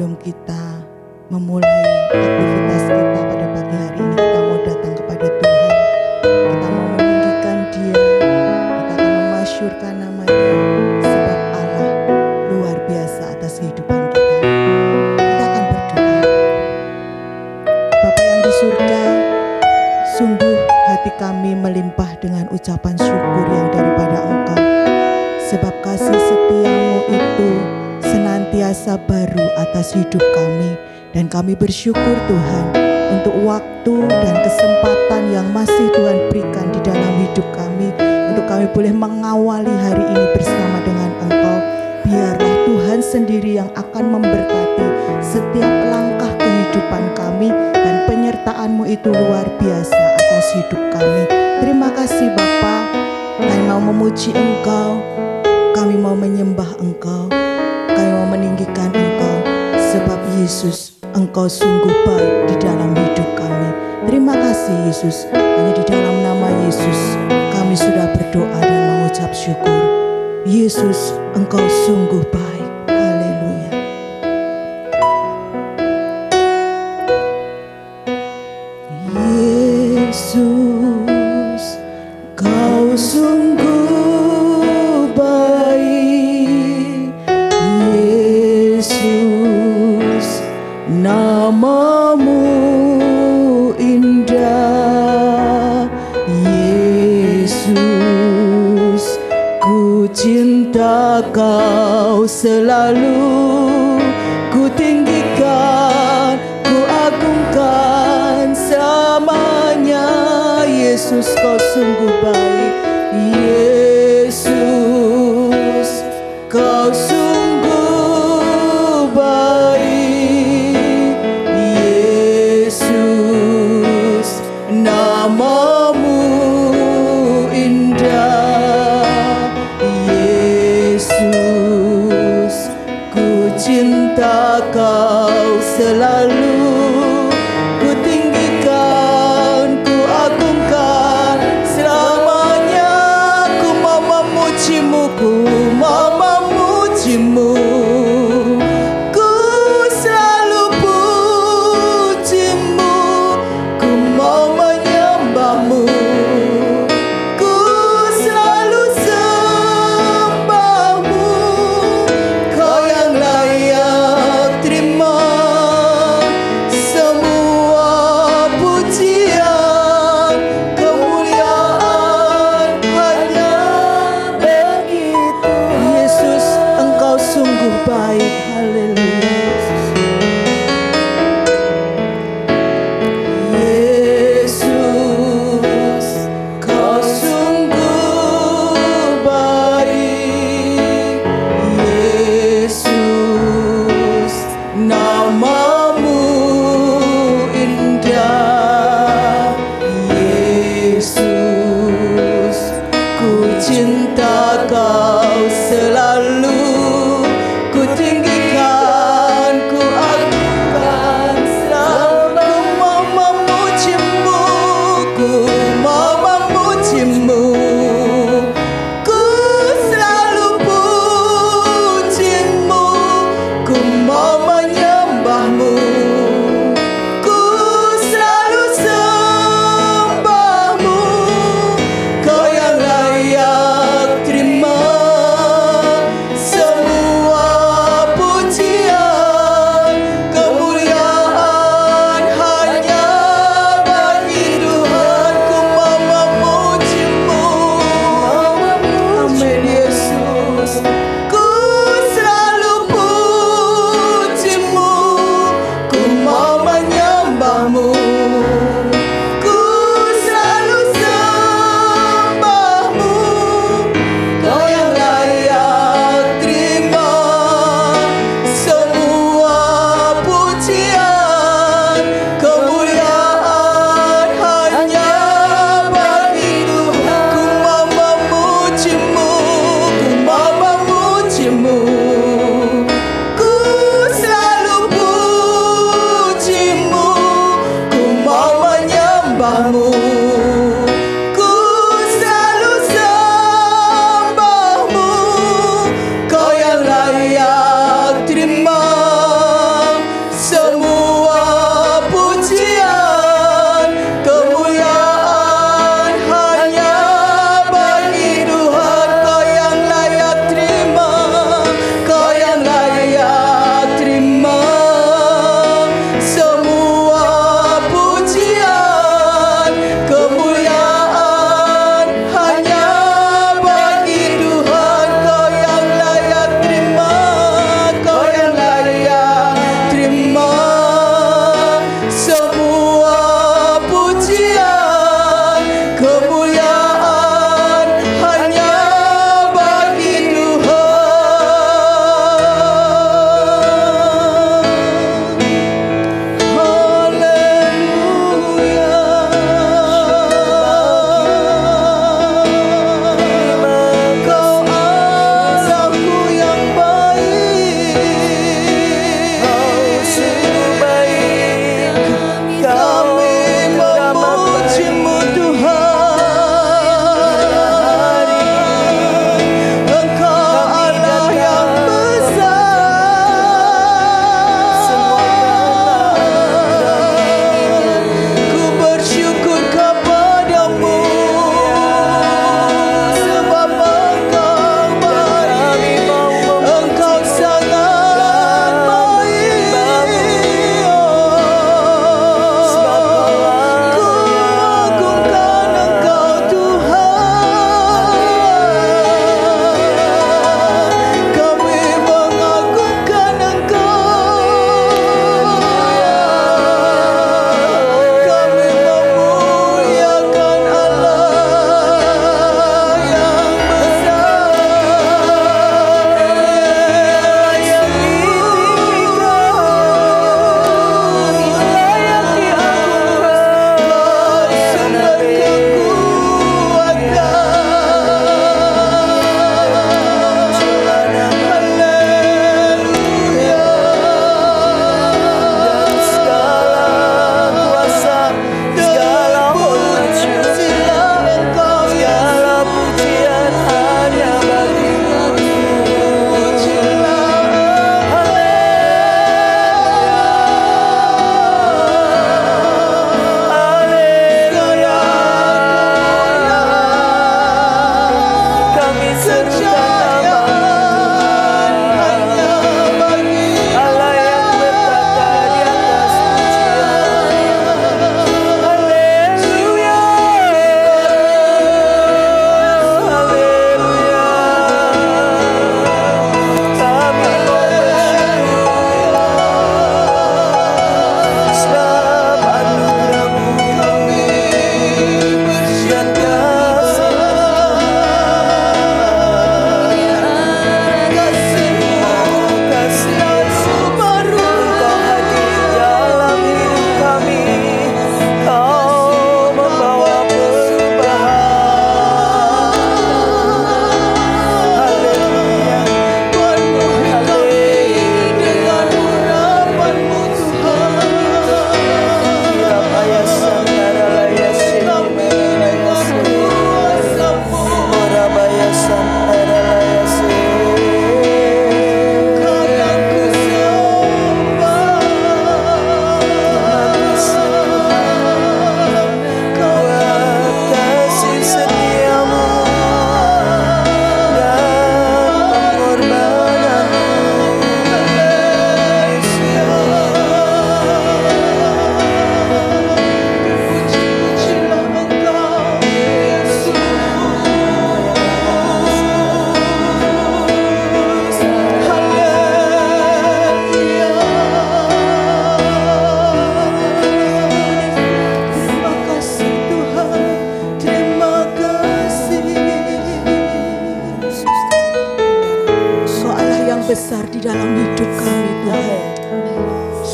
sebelum kita memulai aktivitas kita pada pagi hari ini, kita mau datang kepada Tuhan. Kita mau meninggikan Dia. Kita akan memasyurkan namanya, sebab Allah luar biasa atas kehidupan kita. Kita akan berdoa. Bapa yang di surga, sungguh hati kami melimpah dengan ucapan syukur yang daripada Engkau. Sebab kasih setiamu itu senantiasa baru atas hidup kami. Dan kami bersyukur Tuhan untuk waktu dan kesempatan yang masih Tuhan berikan di dalam hidup kami, untuk kami boleh mengawali hari ini bersama dengan Engkau. Biarlah Tuhan sendiri yang akan memberkati setiap langkah kehidupan kami, dan penyertaan-Mu itu luar biasa atas hidup kami. Terima kasih Bapa. Kami mau memuji Engkau, kami mau menyembah Engkau, kami mau meninggikan Engkau, sebab Yesus, Engkau sungguh baik di dalam hidup kami. Terima kasih Yesus. Hanya di dalam nama Yesus kami sudah berdoa dan mengucap syukur. Yesus, Engkau sungguh baik. Haleluya. Yesus, Kau sungguh baik. Yesus, Nama-Mu indah. Yesus, ku cinta Kau selalu, ku tinggikan, ku agungkan selamanya. Yesus, Kau sungguh baik. Yesus, Kau sungguh baik. Yesus, Nama-Mu indah. Yesus, ku cinta Kau selalu, ku tinggikan, ku agungkan selamanya. Ku mau memuji-Mu, ku mau memuji-Mu, ku selalu puji-Mu, ku mau menyembah-Mu, ku selalu sembah-Mu. Kau yang layak terima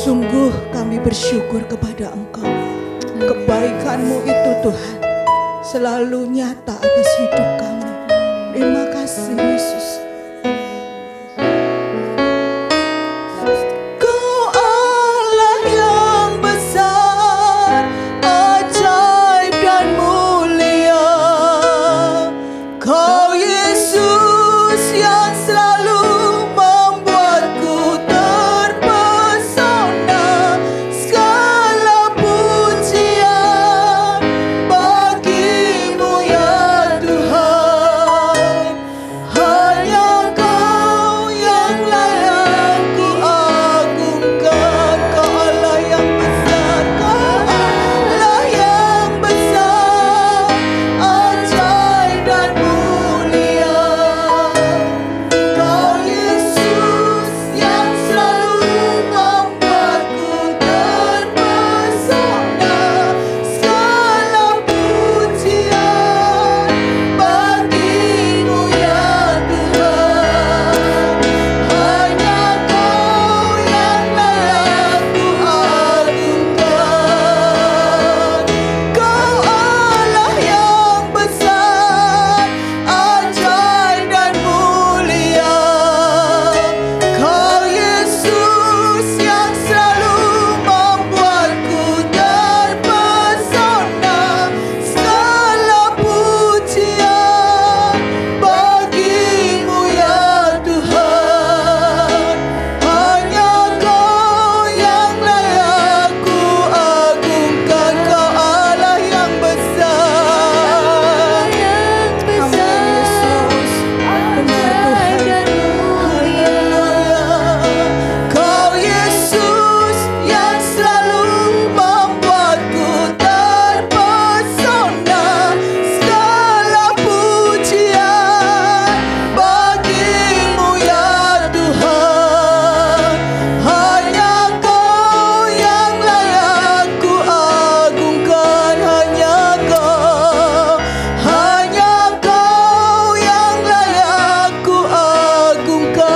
Sungguh kami bersyukur kepada Engkau. Kebaikan-Mu itu Tuhan selalu nyata atas hidup kami. Terima kasih Yesus. Kau Allah yang besar, ajaib dan mulia. Kau Yesus yang selalu membuatku terpesona. Segala pujian bagi-Mu ya Tuhan. Hanya Kau yang layak ku agungkan. Kau Allah yang besar, Kau Allah yang besar, ajaib dan mulia. Kau Yesus yang selalu membuatku terpesona. Segala pujian bagi-Mu ya Tuhan. Hanya Kau yang layak ku agungkan. Kau Allah yang besar, ajaib dan mulia. Kau Yesus yang selalu membuatku terpesona. Segala pujian bagi-Mu ya Tuhan. Hanya Kau yang layak ku agungkan. Kau Allah yang besar. Amin Yesus. Benar Tuhan. Haleluya. Kau Yesus yang selalu membuatku terpesona. Segala pujian bagi-Mu ya Tuhan. Hanya Kau yang layak ku agungkan. Hanya Kau yang layak ku agungkan.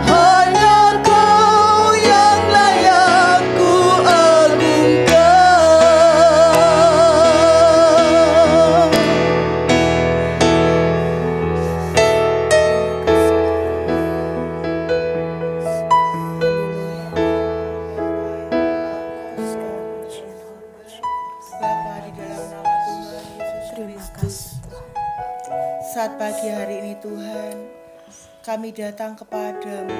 Hanya Kau yang layak ku agungkan. Bapa di dalam nama Tuhan Yesus Kristus. Saat pagi hari ini Tuhan, kami datang kepadamu.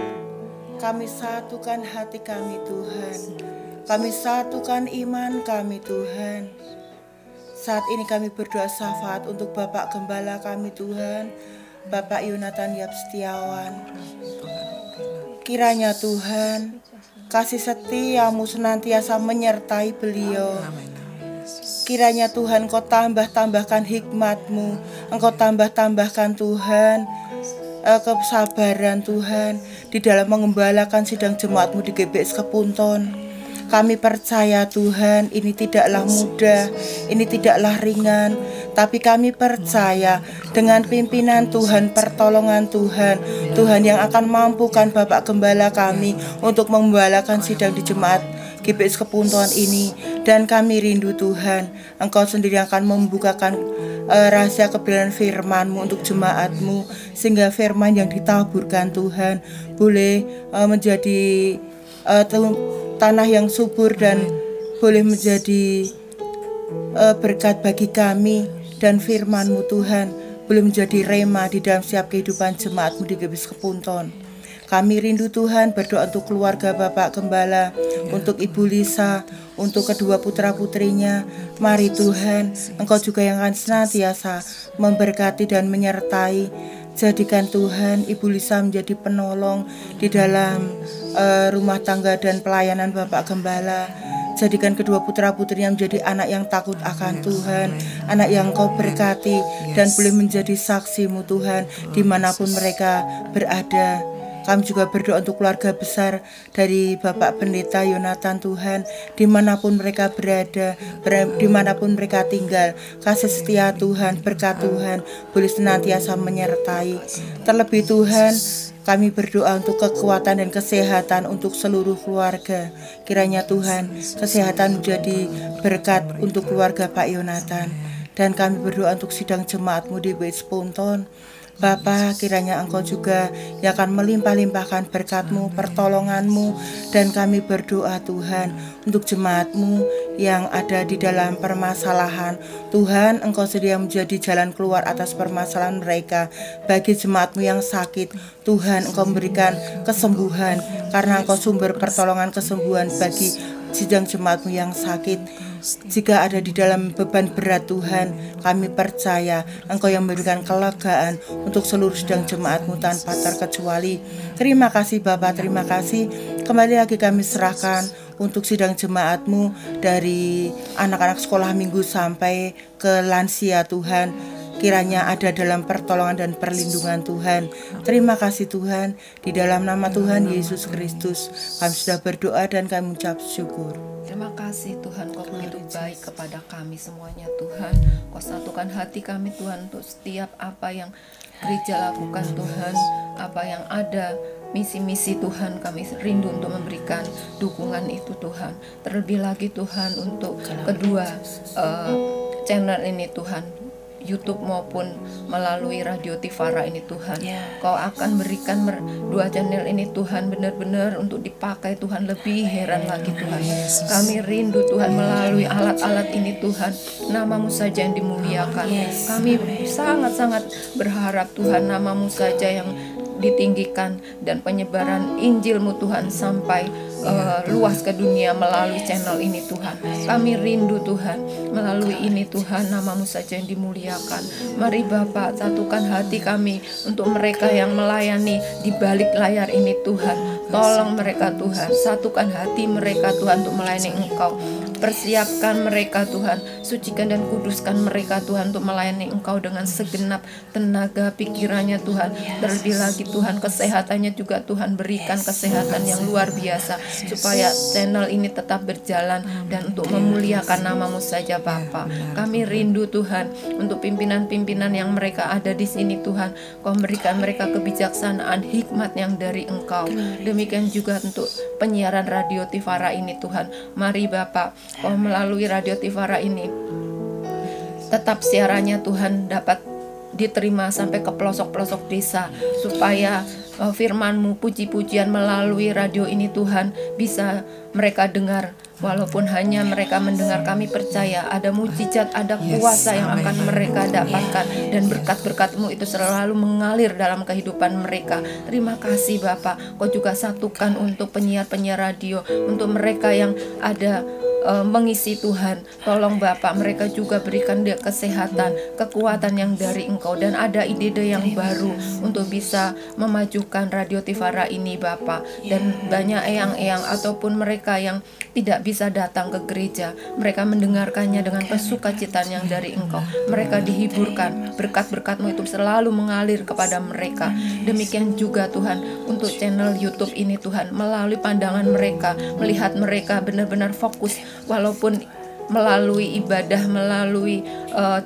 Kami satukan hati kami Tuhan. Kami satukan iman kami Tuhan. Saat ini kami berdoa syafaat untuk Bapak Gembala kami Tuhan, Bapak Yonatan Yap Setiawan. Kiranya Tuhan, kasih setia-Mu senantiasa menyertai beliau. Kiranya Tuhan Engkau tambah-tambahkan hikmat-Mu, Engkau tambah-tambahkan Tuhan kesabaran Tuhan di dalam mengembalakan sidang jemaat-Mu di GBS Kepunton. Kami percaya Tuhan ini tidaklah mudah, ini tidaklah ringan, tapi kami percaya dengan pimpinan Tuhan, pertolongan Tuhan, Tuhan yang akan mampukan Bapak Gembala kami untuk mengembalakan sidang di jemaat GBS Kepunton ini. Dan kami rindu Tuhan, Engkau sendiri akan membukakan rahasia kebenaran firman-Mu untuk jemaat-Mu, sehingga firman yang ditaburkan Tuhan boleh menjadi tanah yang subur dan boleh menjadi berkat bagi kami, dan firman-Mu Tuhan boleh menjadi rema di dalam setiap kehidupan jemaat-Mu di GBS Kepunton. Kami rindu Tuhan, berdoa untuk keluarga Bapak Gembala, untuk Ibu Lisa, untuk kedua putra-putrinya. Mari Tuhan, Engkau juga yang akan senantiasa memberkati dan menyertai. Jadikan Tuhan Ibu Lisa menjadi penolong di dalam rumah tangga dan pelayanan Bapak Gembala. Jadikan kedua putra-putrinya menjadi anak yang takut akan Tuhan, anak yang Engkau berkati dan boleh menjadi saksi-Mu Tuhan dimanapun mereka berada. Kami juga berdoa untuk keluarga besar dari Bapak Pendeta Yonatan Tuhan, dimanapun mereka berada, dimanapun mereka tinggal. Kasih setia Tuhan, berkat Tuhan boleh senantiasa menyertai. Terlebih Tuhan, Kami berdoa untuk kekuatan dan kesehatan untuk seluruh keluarga. Kiranya Tuhan, kesehatan menjadi berkat untuk keluarga Pak Yonatan. Dan kami berdoa untuk sidang jemaat-Mu di Bait Sponton. Bapa, kiranya Engkau juga yang akan melimpah-limpahkan berkat-Mu, pertolongan-Mu. Dan kami berdoa Tuhan untuk jemaat-Mu yang ada di dalam permasalahan. Tuhan, Engkau sedia menjadi jalan keluar atas permasalahan mereka. Bagi jemaat-Mu yang sakit, Tuhan, Engkau memberikan kesembuhan, karena Engkau sumber pertolongan kesembuhan bagi sidang jemaat-Mu yang sakit. Jika ada di dalam beban berat Tuhan, kami percaya Engkau yang memberikan kelegaan untuk seluruh sidang jemaat-Mu tanpa terkecuali. Terima kasih Bapa, terima kasih. Kembali lagi kami serahkan untuk sidang jemaat-Mu dari anak-anak sekolah minggu sampai ke lansia Tuhan. Kiranya ada dalam pertolongan dan perlindungan Tuhan. Terima kasih Tuhan. Di dalam nama Tuhan Yesus Kristus kami sudah berdoa dan kami mengucap syukur. Terima kasih Tuhan, Kau begitu baik kepada kami semuanya Tuhan. Kau satukan hati kami Tuhan untuk setiap apa yang gereja lakukan Tuhan, apa yang ada misi-misi Tuhan, kami rindu untuk memberikan dukungan itu Tuhan. Terlebih lagi Tuhan untuk kedua channel ini Tuhan, YouTube maupun melalui Radio Tivara ini Tuhan. Kau akan berikan dua channel ini Tuhan benar-benar untuk dipakai Tuhan, lebih heran lagi Tuhan. Kami rindu Tuhan melalui alat-alat ini Tuhan, nama-Mu saja yang dimuliakan. Kami sangat-sangat berharap Tuhan nama-Mu saja yang ditinggikan dan penyebaran Injil-Mu Tuhan sampai luas ke dunia melalui channel ini Tuhan. Kami rindu Tuhan melalui ini Tuhan, nama-Mu saja yang dimuliakan. Mari Bapa, satukan hati kami untuk mereka yang melayani di balik layar ini Tuhan. Tolong mereka Tuhan, satukan hati mereka Tuhan untuk melayani Engkau. Persiapkan mereka Tuhan, sucikan dan kuduskan mereka Tuhan untuk melayani Engkau dengan segenap tenaga pikirannya Tuhan. Terlebih lagi Tuhan, kesehatannya juga Tuhan berikan kesehatan yang luar biasa, supaya channel ini tetap berjalan dan untuk memuliakan nama-Mu saja Bapa. Kami rindu Tuhan untuk pimpinan-pimpinan yang mereka ada di sini Tuhan. Kau memberikan mereka kebijaksanaan, hikmat yang dari Engkau. Demikian juga untuk penyiaran Radio Tivara ini Tuhan. Mari Bapa, Kau melalui Radio Tivara ini tetap siarannya Tuhan dapat diterima sampai ke pelosok-pelosok desa, supaya firman-Mu, puji-pujian melalui radio ini Tuhan bisa mereka dengar. Walaupun hanya mereka mendengar, kami percaya ada mujizat, ada kuasa yang akan mereka dapatkan, dan berkat-berkat-Mu itu selalu mengalir dalam kehidupan mereka. Terima kasih Bapak. Kau juga satukan untuk penyiar-penyiar radio, untuk mereka yang ada mengisi Tuhan. Tolong Bapak, mereka juga berikan dia kesehatan, kekuatan yang dari Engkau, dan ada ide-ide yang baru untuk bisa memajukan Radio Tivara ini Bapak. Dan banyak eyang-eyang ataupun mereka yang tidak bisa datang ke gereja, mereka mendengarkannya dengan kesukacitaan yang dari Engkau. Mereka dihiburkan, berkat-berkat-Mu itu selalu mengalir kepada mereka. Demikian juga Tuhan untuk channel YouTube ini Tuhan, melalui pandangan mereka, melihat mereka benar-benar fokus. Walaupun melalui ibadah, melalui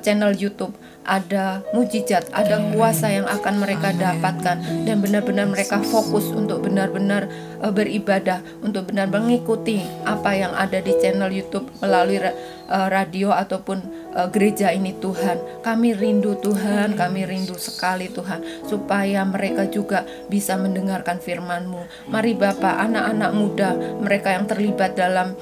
channel YouTube, ada mujizat, ada kuasa yang akan mereka dapatkan, dan benar-benar mereka fokus untuk benar-benar beribadah, untuk benar-benar mengikuti apa yang ada di channel YouTube melalui radio ataupun gereja ini Tuhan. Kami rindu Tuhan, kami rindu sekali Tuhan, supaya mereka juga bisa mendengarkan firman-Mu. Mari Bapak, anak-anak muda, mereka yang terlibat dalam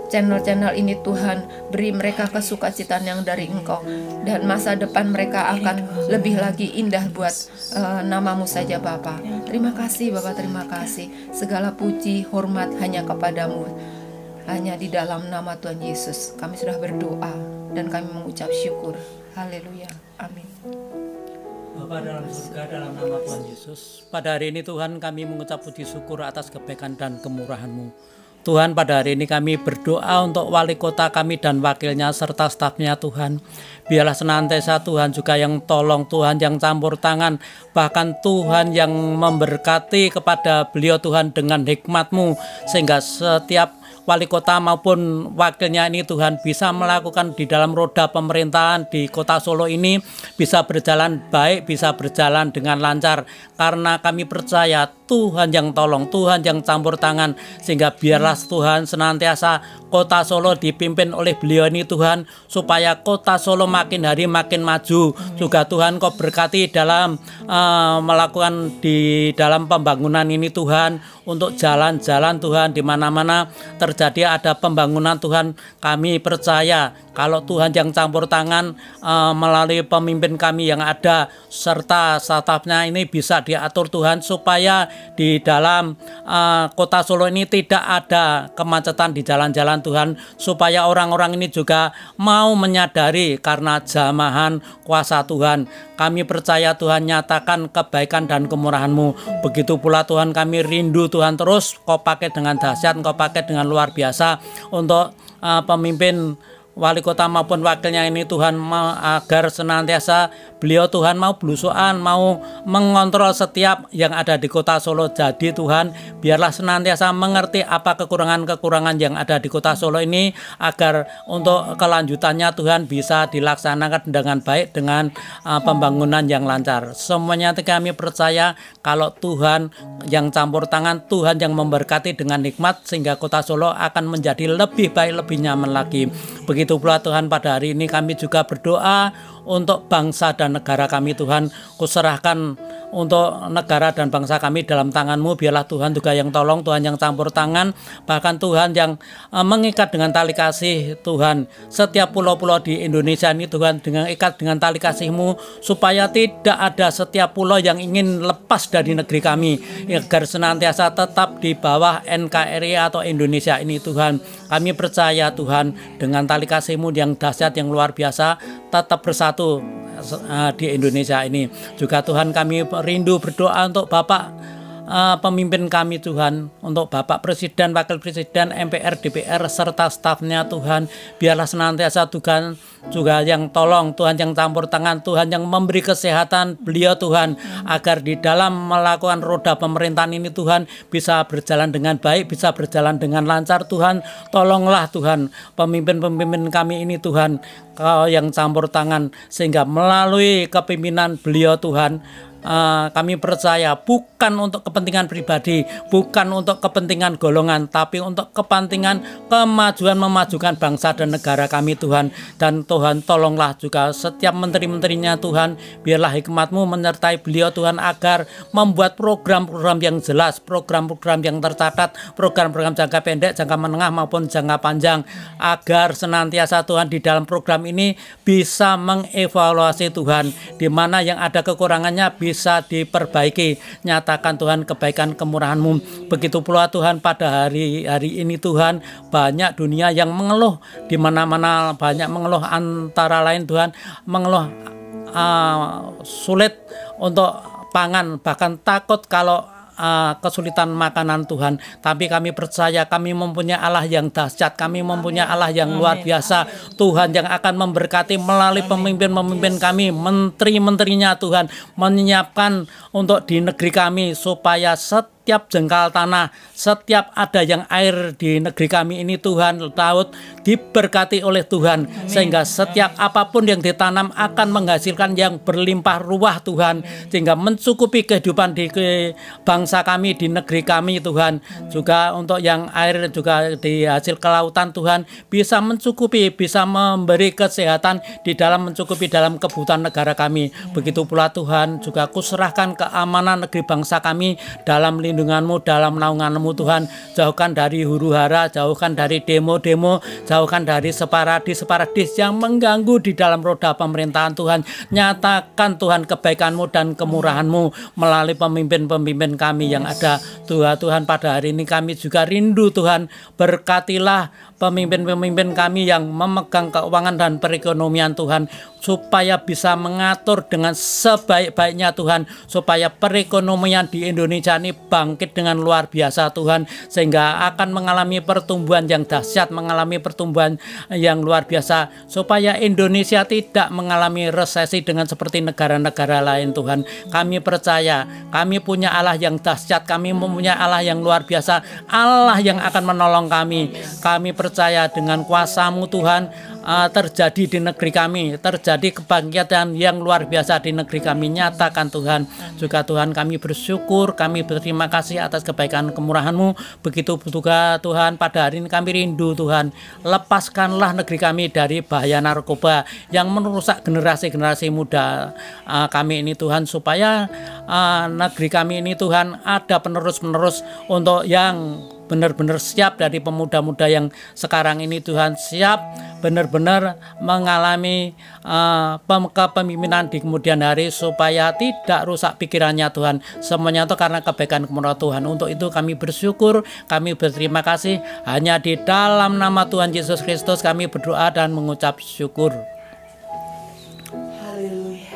channel-channel ini Tuhan, beri mereka kesukacitaan yang dari Engkau, dan masa depan mereka akan lebih lagi indah buat nama-Mu saja Bapa. Terima kasih Bapak, terima kasih. Segala puji, hormat hanya kepadamu. Hanya di dalam nama Tuhan Yesus kami sudah berdoa dan kami mengucap syukur. Haleluya, amin. Bapa dalam surga, dalam nama Tuhan Yesus, pada hari ini Tuhan kami mengucap puji syukur atas kebaikan dan kemurahan-Mu. Tuhan, pada hari ini kami berdoa untuk wali kota kami dan wakilnya serta stafnya Tuhan. Biarlah senantiasa Tuhan juga yang tolong, Tuhan yang campur tangan, bahkan Tuhan yang memberkati kepada beliau Tuhan dengan hikmat-Mu, sehingga setiap wali kota maupun wakilnya ini Tuhan bisa melakukan di dalam roda pemerintahan di kota Solo ini bisa berjalan baik, bisa berjalan dengan lancar, karena kami percaya Tuhan yang tolong, Tuhan yang campur tangan, sehingga biarlah Tuhan senantiasa kota Solo dipimpin oleh beliau ini Tuhan, supaya kota Solo makin hari makin maju. Juga Tuhan Kau berkati dalam melakukan di dalam pembangunan ini Tuhan, untuk jalan-jalan Tuhan, di mana-mana terjadi ada pembangunan Tuhan, kami percaya kalau Tuhan yang campur tangan melalui pemimpin kami yang ada serta stafnya ini bisa diatur Tuhan, supaya di dalam kota Solo ini tidak ada kemacetan di jalan-jalan Tuhan, supaya orang-orang ini juga mau menyadari karena jamahan kuasa Tuhan. Kami percaya Tuhan, nyatakan kebaikan dan kemurahan-Mu. Begitu pula Tuhan, kami rindu Tuhan, terus Kau pakai dengan dahsyat, Kau pakai dengan luar biasa untuk pemimpin wali kota maupun wakilnya ini Tuhan, agar senantiasa beliau Tuhan mau belusuan, mau mengontrol setiap yang ada di kota Solo. Jadi Tuhan, biarlah senantiasa mengerti apa kekurangan-kekurangan yang ada di kota Solo ini, agar untuk kelanjutannya Tuhan bisa dilaksanakan dengan baik, dengan pembangunan yang lancar. Semuanya kami percaya kalau Tuhan yang campur tangan, Tuhan yang memberkati dengan nikmat, sehingga kota Solo akan menjadi lebih baik, lebih nyaman lagi. Begitu pula Tuhan, pada hari ini kami juga berdoa untuk bangsa dan negara kami Tuhan. Kuserahkan untuk negara dan bangsa kami dalam tangan-Mu. Biarlah Tuhan juga yang tolong, Tuhan yang campur tangan, bahkan Tuhan yang mengikat dengan tali kasih Tuhan setiap pulau-pulau di Indonesia ini Tuhan, dengan ikat dengan tali kasih-Mu, supaya tidak ada setiap pulau yang ingin lepas dari negeri kami, agar senantiasa tetap di bawah NKRI atau Indonesia ini Tuhan. Kami percaya Tuhan, dengan tali kasih-Mu yang dahsyat, yang luar biasa, tetap bersatu di Indonesia ini. Juga Tuhan, kami rindu berdoa untuk Bapak pemimpin kami Tuhan, untuk Bapak Presiden, Wakil Presiden, MPR, DPR, serta stafnya Tuhan. Biarlah senantiasa Tuhan juga yang tolong, Tuhan yang campur tangan, Tuhan yang memberi kesehatan beliau Tuhan, agar di dalam melakukan roda pemerintahan ini Tuhan bisa berjalan dengan baik, bisa berjalan dengan lancar Tuhan. Tolonglah Tuhan pemimpin-pemimpin kami ini Tuhan, Kau yang campur tangan, sehingga melalui kepemimpinan beliau Tuhan, kami percaya bukan untuk kepentingan pribadi, bukan untuk kepentingan golongan, tapi untuk kepentingan kemajuan, memajukan bangsa dan negara kami Tuhan. Dan Tuhan, tolonglah juga setiap menteri-menterinya Tuhan, biarlah hikmat-Mu menyertai beliau Tuhan, agar membuat program-program yang jelas, program-program yang tercatat, program-program jangka pendek, jangka menengah maupun jangka panjang, agar senantiasa Tuhan di dalam program ini bisa mengevaluasi Tuhan, di mana yang ada kekurangannya bisa diperbaiki. Nyatakan Tuhan kebaikan kemurahan-Mu. Begitu pula Tuhan, pada hari ini Tuhan, banyak dunia yang mengeluh, di mana-mana banyak mengeluh, antara lain Tuhan mengeluh sulit untuk pangan, bahkan takut kalau kesulitan makanan Tuhan. Tapi kami percaya kami mempunyai Allah yang dahsyat, kami mempunyai Allah yang luar biasa, Tuhan yang akan memberkati melalui pemimpin-pemimpin kami, menteri-menterinya Tuhan, menyiapkan untuk di negeri kami, supaya setiap jengkal tanah, setiap ada yang air di negeri kami ini Tuhan, laut diberkati oleh Tuhan, sehingga setiap apapun yang ditanam akan menghasilkan yang berlimpah ruah Tuhan, sehingga mencukupi kehidupan di bangsa kami, di negeri kami Tuhan. Juga untuk yang air juga di hasil kelautan Tuhan, bisa mencukupi, bisa memberi kesehatan di dalam mencukupi dalam kebutuhan negara kami. Begitu pula Tuhan, juga kuserahkan keamanan negeri bangsa kami dalam lindungan-Mu, dalam naungan-Mu Tuhan. Jauhkan dari huru-hara, jauhkan dari demo-demo, jauhkan dari separatis yang mengganggu di dalam roda pemerintahan Tuhan. Nyatakan Tuhan kebaikan-Mu dan kemurahan-Mu melalui pemimpin-pemimpin kami yang ada. Tuhan, pada hari ini kami juga rindu Tuhan, berkatilah pemimpin-pemimpin kami yang memegang keuangan dan perekonomian Tuhan, supaya bisa mengatur dengan sebaik-baiknya Tuhan, supaya perekonomian di Indonesia ini bangkit dengan luar biasa Tuhan, sehingga akan mengalami pertumbuhan yang dahsyat, mengalami pertumbuhan yang luar biasa, supaya Indonesia tidak mengalami resesi dengan seperti negara-negara lain Tuhan. Kami percaya kami punya Allah yang dahsyat, kami mempunyai Allah yang luar biasa, Allah yang akan menolong kami. Kami percaya dengan kuasa-Mu Tuhan, terjadi di negeri kami, terjadi kebangkitan yang luar biasa di negeri kami. Nyatakan Tuhan. Juga Tuhan, kami bersyukur, kami berterima kasih atas kebaikan kemurahan-Mu. Begitu juga Tuhan, pada hari ini kami rindu Tuhan, lepaskanlah negeri kami dari bahaya narkoba yang merusak generasi-generasi muda kami ini Tuhan, supaya negeri kami ini Tuhan ada penerus-penerus untuk yang benar-benar siap dari pemuda-muda yang sekarang ini Tuhan, siap benar-benar mengalami kepemimpinan di kemudian hari, supaya tidak rusak pikirannya Tuhan. Semuanya itu karena kebaikan kemurahan Tuhan. Untuk itu kami bersyukur, kami berterima kasih. Hanya di dalam nama Tuhan Yesus Kristus kami berdoa dan mengucap syukur. Haleluya.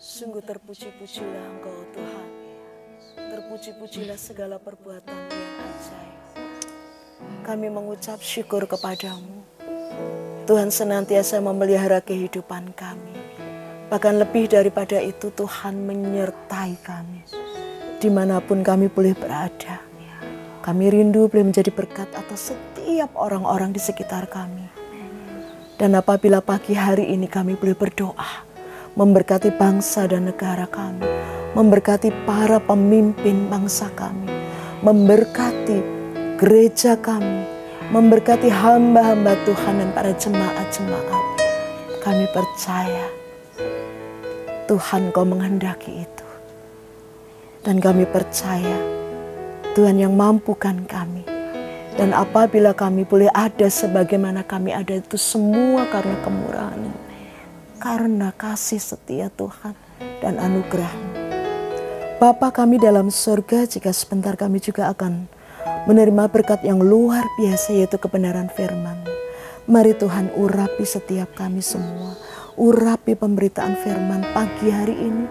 Sungguh terpuji-pujilah Engkau Tuhan. Terpuji-pujilah segala perbuatan yang ajaib. Kami mengucap syukur kepadamu. Tuhan senantiasa memelihara kehidupan kami. Bahkan lebih daripada itu, Tuhan menyertai kami. Dimanapun kami boleh berada. Kami rindu boleh menjadi berkat atas setiap orang-orang di sekitar kami. Dan apabila pagi hari ini kami boleh berdoa, memberkati bangsa dan negara kami, memberkati para pemimpin bangsa kami, memberkati gereja kami, memberkati hamba-hamba Tuhan dan para jemaat-jemaat. Kami percaya Tuhan Kau menghendaki itu. Dan kami percaya Tuhan yang mampukan kami. Dan apabila kami boleh ada sebagaimana kami ada, itu semua karena kemurahan-Mu, karena kasih setia Tuhan dan anugerah-Mu. Bapa kami dalam surga, jika sebentar kami juga akan menerima berkat yang luar biasa, yaitu kebenaran firman. Mari Tuhan urapi setiap kami semua. Urapi pemberitaan firman pagi hari ini.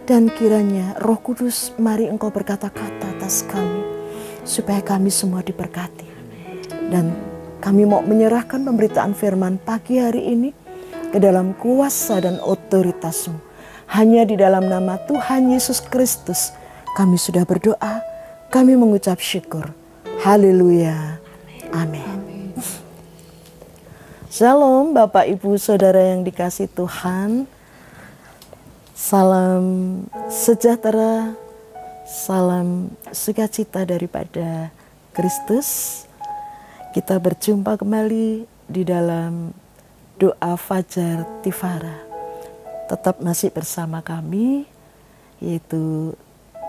Dan kiranya Roh Kudus, mari Engkau berkata-kata atas kami, supaya kami semua diberkati. Dan kami mau menyerahkan pemberitaan firman pagi hari ini ke dalam kuasa dan otoritas-Mu. Hanya di dalam nama Tuhan Yesus Kristus kami sudah berdoa, kami mengucap syukur. Haleluya. Amin. Shalom Bapak Ibu Saudara yang dikasihi Tuhan. Salam sejahtera, salam sukacita daripada Kristus. Kita berjumpa kembali di dalam doa Fajar Tifara. Tetap masih bersama kami, yaitu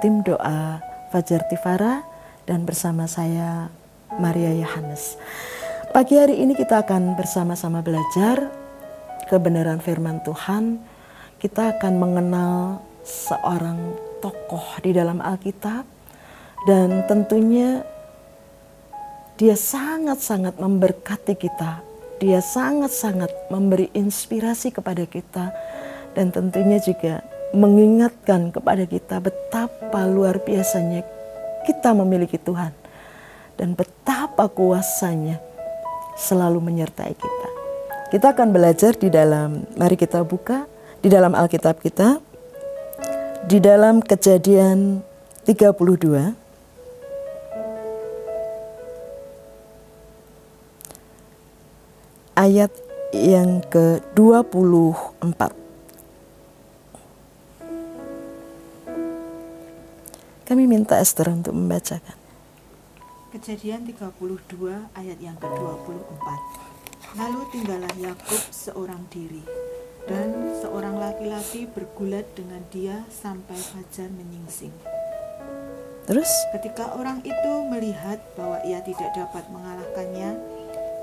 tim doa Fajar Tifara, dan bersama saya Maria Yohanes. Pagi hari ini kita akan bersama-sama belajar kebenaran firman Tuhan. Kita akan mengenal seorang tokoh di dalam Alkitab, dan tentunya dia sangat-sangat memberkati kita. Dia sangat-sangat memberi inspirasi kepada kita, dan tentunya juga mengingatkan kepada kita betapa luar biasanya kita memiliki Tuhan, dan betapa kuasanya selalu menyertai kita. Kita akan belajar di dalam, mari kita buka di dalam Alkitab kita, di dalam Kejadian 32 ayat yang ke-24. Kami minta Esther untuk membacakan. Kejadian 32 ayat yang ke-24. Lalu tinggallah Yakub seorang diri, dan seorang laki-laki bergulat dengan dia sampai fajar menyingsing. Terus? Ketika orang itu melihat bahwa ia tidak dapat mengalahkannya,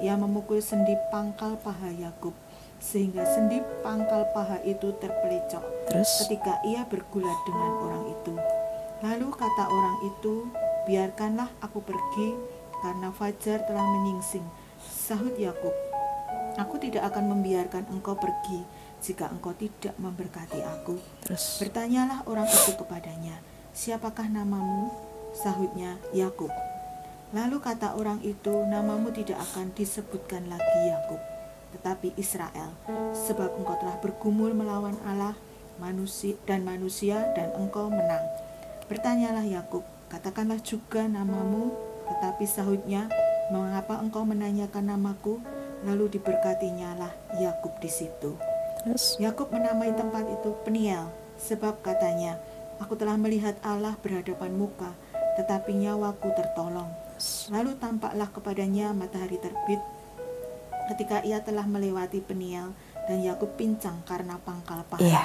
ia memukul sendi pangkal paha Yakub, sehingga sendi pangkal paha itu terpelecok. Terus? Ketika ia bergulat dengan orang itu. Lalu kata orang itu, biarkanlah aku pergi karena fajar telah menyingsing. Sahut Yakub, aku tidak akan membiarkan engkau pergi jika engkau tidak memberkati aku. Terus. Bertanyalah orang itu kepadanya, siapakah namamu? Sahutnya, Yakub. Lalu kata orang itu, namamu tidak akan disebutkan lagi Yakub, tetapi Israel, sebab engkau telah bergumul melawan Allah manusia dan engkau menang. Bertanyalah Yakub, katakanlah juga namamu, tetapi sahutnya, mengapa engkau menanyakan namaku? Lalu diberkatinya lah Yakub di situ. Yakub menamai tempat itu Peniel, sebab katanya, aku telah melihat Allah berhadapan muka, tetapi nyawaku tertolong. Lalu tampaklah kepadanya matahari terbit ketika ia telah melewati Peniel, dan Yakub pincang karena pangkal paha. Ya,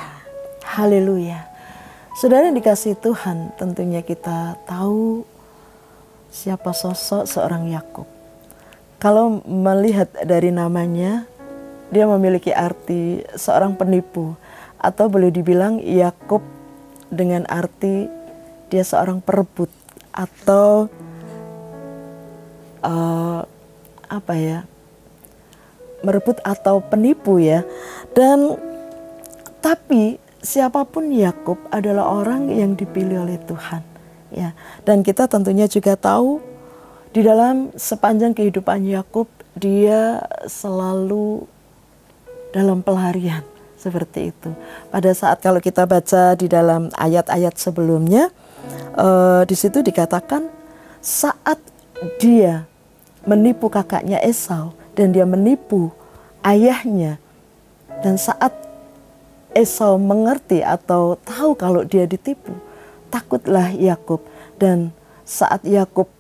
haleluya. Saudara yang dikasihi Tuhan, tentunya kita tahu siapa sosok seorang Yakub. Kalau melihat dari namanya, dia memiliki arti seorang penipu, atau boleh dibilang Yakub dengan arti dia seorang perebut, atau merebut atau penipu ya. Dan tapi siapapun Yakub adalah orang yang dipilih oleh Tuhan ya. Dan kita tentunya juga tahu di dalam sepanjang kehidupan Yakub, dia selalu dalam pelarian seperti itu. Pada saat kalau kita baca di dalam ayat-ayat sebelumnya, di situ dikatakan saat dia menipu kakaknya Esau dan dia menipu ayahnya, dan saat Esau mengerti atau tahu kalau dia ditipu, takutlah Yakub. Dan saat Yakub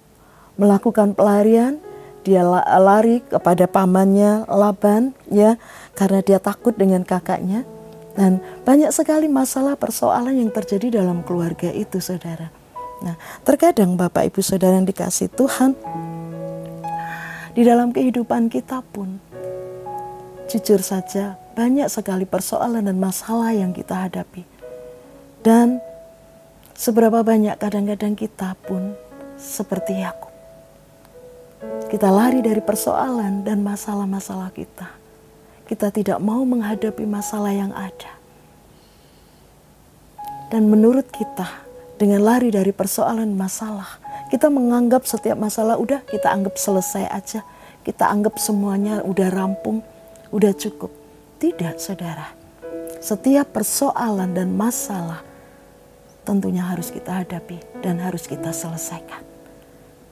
melakukan pelarian, dia lari kepada pamannya Laban ya, karena dia takut dengan kakaknya. Dan banyak sekali masalah persoalan yang terjadi dalam keluarga itu, saudara. Nah, terkadang Bapak Ibu Saudara yang dikasihi Tuhan, di dalam kehidupan kita pun jujur saja banyak sekali persoalan dan masalah yang kita hadapi. Dan seberapa banyak kadang-kadang kita pun seperti Yakub. Kita lari dari persoalan dan masalah-masalah kita. Kita tidak mau menghadapi masalah yang ada. Dan menurut kita, dengan lari dari persoalan masalah, kita menganggap setiap masalah udah kita anggap selesai aja. Kita anggap semuanya udah rampung, udah cukup. Tidak, saudara. Setiap persoalan dan masalah tentunya harus kita hadapi dan harus kita selesaikan.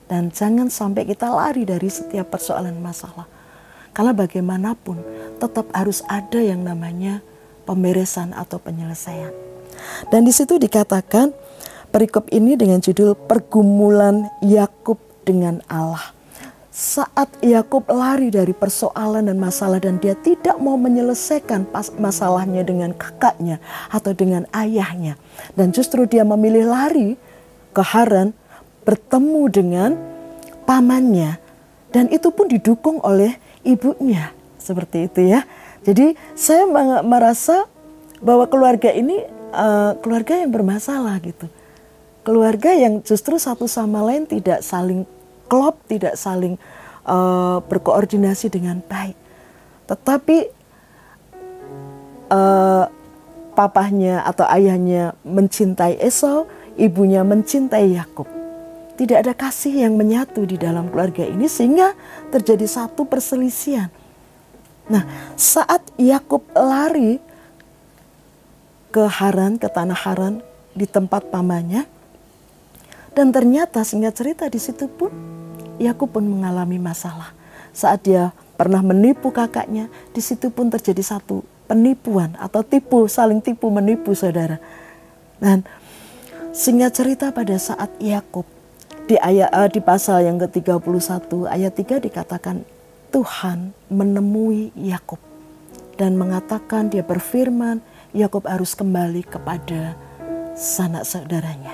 Dan jangan sampai kita lari dari setiap persoalan masalah. Karena bagaimanapun tetap harus ada yang namanya pemberesan atau penyelesaian. Dan di situ dikatakan perikop ini dengan judul pergumulan Yakub dengan Allah. Saat Yakub lari dari persoalan dan masalah dan dia tidak mau menyelesaikan masalahnya dengan kakaknya atau dengan ayahnya. Dan justru dia memilih lari ke Haran bertemu dengan pamannya. Dan itu pun didukung oleh ibunya. Seperti itu ya. Jadi saya merasa bahwa keluarga ini keluarga yang bermasalah gitu. Keluarga yang justru satu sama lain tidak saling klop, tidak saling berkoordinasi dengan baik. Tetapi papahnya atau ayahnya mencintai Esau, ibunya mencintai Yakub. Tidak ada kasih yang menyatu di dalam keluarga ini sehingga terjadi satu perselisihan. Nah, saat Yakub lari ke Haran, ke tanah Haran di tempat pamannya, dan ternyata singkat cerita di situ pun Yakub pun mengalami masalah. Saat dia pernah menipu kakaknya, di situ pun terjadi satu penipuan atau saling tipu menipu, saudara. Dan singkat cerita pada saat Yakub di pasal yang ke-31 ayat 3 dikatakan Tuhan menemui Yakub dan mengatakan, dia berfirman, Yakub harus kembali kepada sanak saudaranya.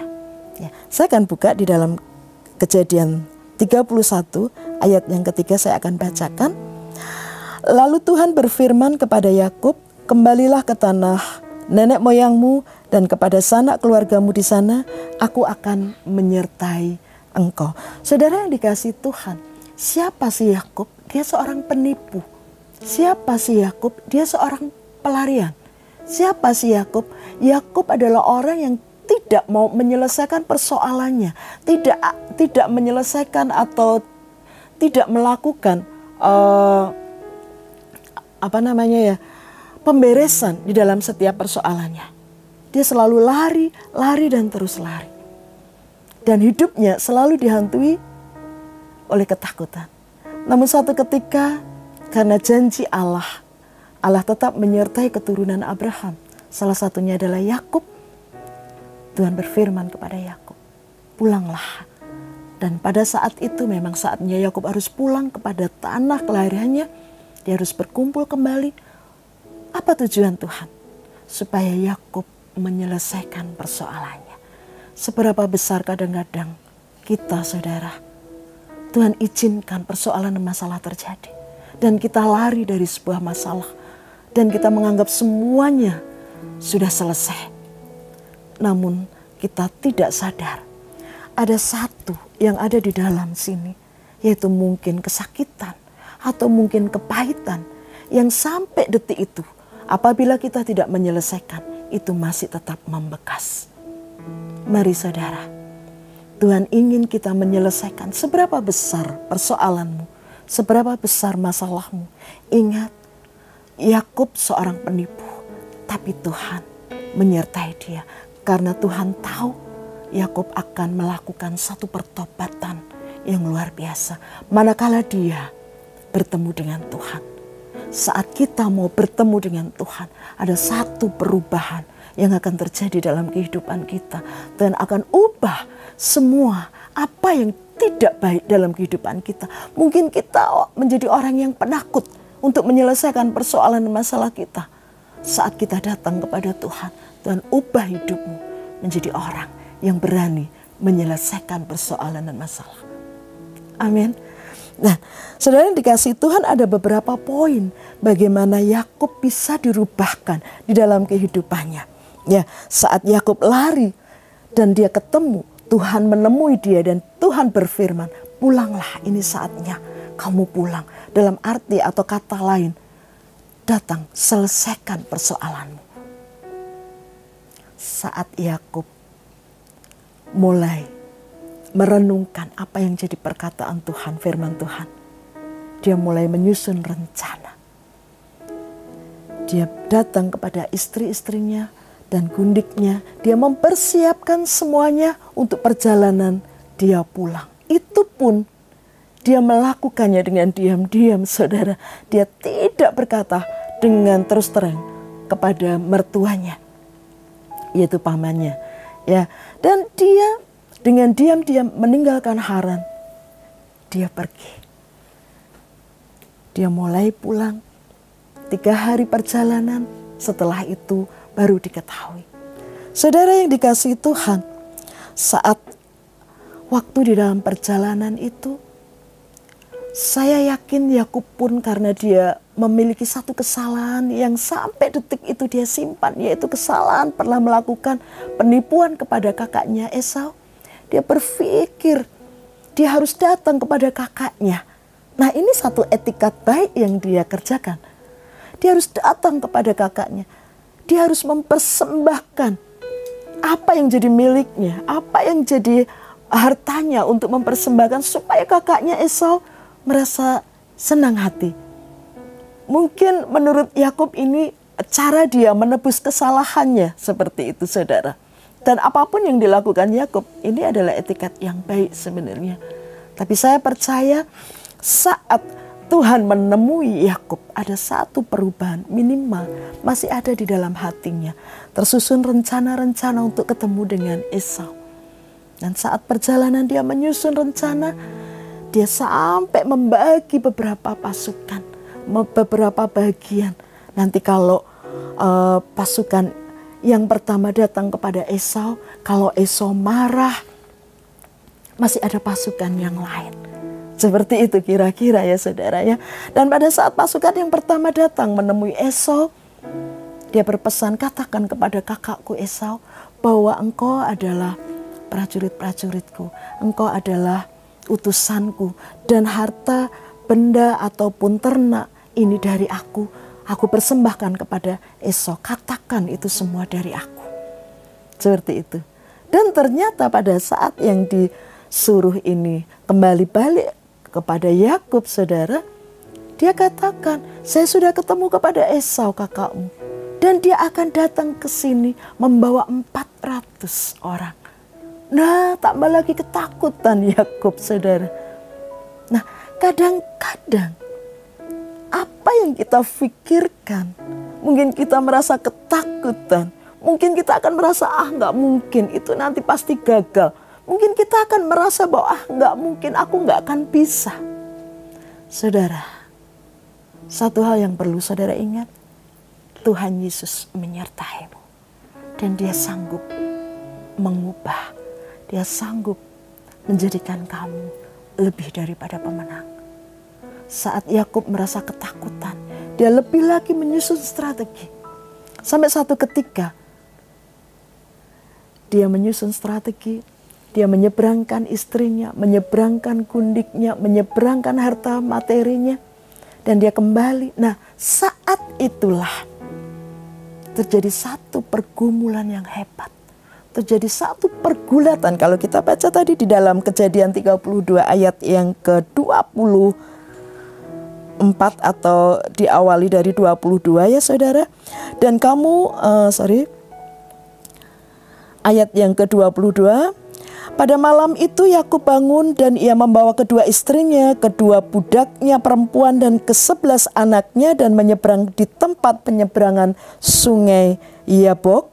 Ya, saya akan buka di dalam Kejadian 31 ayat yang ketiga, saya akan bacakan. Lalu Tuhan berfirman kepada Yakub, kembalilah ke tanah nenek moyangmu dan kepada sanak keluargamu di sana, aku akan menyertai engkau. Saudara yang dikasihi Tuhan, siapa sih Yakub? Dia seorang penipu. Siapa sih Yakub? Dia seorang pelarian. Siapa sih Yakub? Yakub adalah orang yang tidak mau menyelesaikan persoalannya, tidak menyelesaikan atau tidak melakukan pemberesan di dalam setiap persoalannya. Dia selalu lari dan terus lari. Dan hidupnya selalu dihantui oleh ketakutan. Namun suatu ketika karena janji Allah tetap menyertai keturunan Abraham. Salah satunya adalah Yakub. Tuhan berfirman kepada Yakub, pulanglah. Dan pada saat itu memang saatnya Yakub harus pulang kepada tanah kelahirannya. Dia harus berkumpul kembali. Apa tujuan Tuhan? Supaya Yakub menyelesaikan persoalannya. Seberapa besar kadang-kadang kita, saudara, Tuhan izinkan persoalan dan masalah terjadi. Dan kita lari dari sebuah masalah. Dan kita menganggap semuanya sudah selesai. Namun kita tidak sadar. Ada satu yang ada di dalam sini. Yaitu mungkin kesakitan. Atau mungkin kepahitan. Yang sampai detik itu. Apabila kita tidak menyelesaikan. Itu masih tetap membekas. Mari saudara. Tuhan ingin kita menyelesaikan seberapa besar persoalanmu. Seberapa besar masalahmu. Ingat, Yakub seorang penipu. Tapi Tuhan menyertai dia. Karena Tuhan tahu Yakub akan melakukan satu pertobatan yang luar biasa. Manakala dia bertemu dengan Tuhan. Saat kita mau bertemu dengan Tuhan, ada satu perubahan yang akan terjadi dalam kehidupan kita. Dan akan ubah semua apa yang tidak baik dalam kehidupan kita. Mungkin kita menjadi orang yang penakut untuk menyelesaikan persoalan dan masalah kita. Saat kita datang kepada Tuhan, Tuhan ubah hidupmu menjadi orang yang berani menyelesaikan persoalan dan masalah. Amin. Nah, saudara yang dikasihi Tuhan, ada beberapa poin bagaimana Yakub bisa dirubahkan di dalam kehidupannya. Ya, saat Yakub lari dan dia ketemu, Tuhan menemui dia dan Tuhan berfirman, pulanglah, ini saatnya kamu pulang. Dalam arti atau kata lain, datang selesaikan persoalanmu. Saat Yakub mulai merenungkan apa yang jadi perkataan Tuhan, firman Tuhan, dia mulai menyusun rencana. Dia datang kepada istri-istrinya dan gundiknya, dia mempersiapkan semuanya untuk perjalanan dia pulang. Itu pun dia melakukannya dengan diam-diam, saudara. Dia tidak berkata dengan terus terang kepada mertuanya, yaitu pamannya. Ya, dan dia dengan diam-diam meninggalkan Haran. Dia pergi. Dia mulai pulang. 3 hari perjalanan, setelah itu baru diketahui. Saudara yang dikasihi Tuhan, saat waktu di dalam perjalanan itu, saya yakin Yakub pun karena dia memiliki satu kesalahan yang sampai detik itu dia simpan, yaitu kesalahan pernah melakukan penipuan kepada kakaknya Esau. Dia berpikir dia harus datang kepada kakaknya. Nah, ini satu etikat baik yang dia kerjakan. Dia harus datang kepada kakaknya. Dia harus mempersembahkan apa yang jadi miliknya, apa yang jadi hartanya untuk mempersembahkan supaya kakaknya Esau merasa senang hati. Mungkin menurut Yakub ini cara dia menebus kesalahannya seperti itu, saudara. Dan apapun yang dilakukan Yakub, ini adalah etikat yang baik sebenarnya. Tapi saya percaya saat Tuhan menemui Yakub, ada satu perubahan minimal masih ada di dalam hatinya. Tersusun rencana-rencana untuk ketemu dengan Esau. Dan saat perjalanan dia menyusun rencana, dia sampai membagi beberapa pasukan, beberapa bagian. Nanti kalau pasukan yang pertama datang kepada Esau, kalau Esau marah, masih ada pasukan yang lain. Seperti itu kira-kira ya saudara ya. Dan pada saat pasukan yang pertama datang menemui Esau, dia berpesan, katakan kepada kakakku Esau bahwa engkau adalah prajurit-prajuritku. Engkau adalah utusanku, dan harta, benda ataupun ternak ini dari aku persembahkan kepada Esau. Katakan itu semua dari aku. Seperti itu. Dan ternyata pada saat yang disuruh ini kembali balik kepada Yakub, saudara, dia katakan, saya sudah ketemu kepada Esau kakakmu, dan dia akan datang ke sini membawa 400 orang. Nah, tambah lagi ketakutan Yakub, saudara. Nah, kadang-kadang apa yang kita pikirkan, mungkin kita merasa ketakutan, mungkin kita akan merasa nggak mungkin, itu nanti pasti gagal. Mungkin kita akan merasa bahwa nggak mungkin, aku nggak akan bisa. Saudara, satu hal yang perlu saudara ingat, Tuhan Yesus menyertaimu, dan Dia sanggup mengubah, Dia sanggup menjadikan kamu lebih daripada pemenang. Saat Yakub merasa ketakutan, dia lebih lagi menyusun strategi. Sampai satu ketika, dia menyusun strategi, dia menyeberangkan istrinya, menyeberangkan gundiknya, menyeberangkan harta materinya, dan dia kembali. Nah, saat itulah terjadi satu pergumulan yang hebat. Terjadi satu pergulatan. Kalau kita baca tadi di dalam Kejadian 32 ayat yang ke-24 atau diawali dari 22 ya saudara. Dan kamu, ayat yang ke-22. Pada malam itu Yakub bangun dan ia membawa kedua istrinya, kedua budaknya perempuan dan ke-11 anaknya dan menyeberang di tempat penyeberangan sungai Yabok.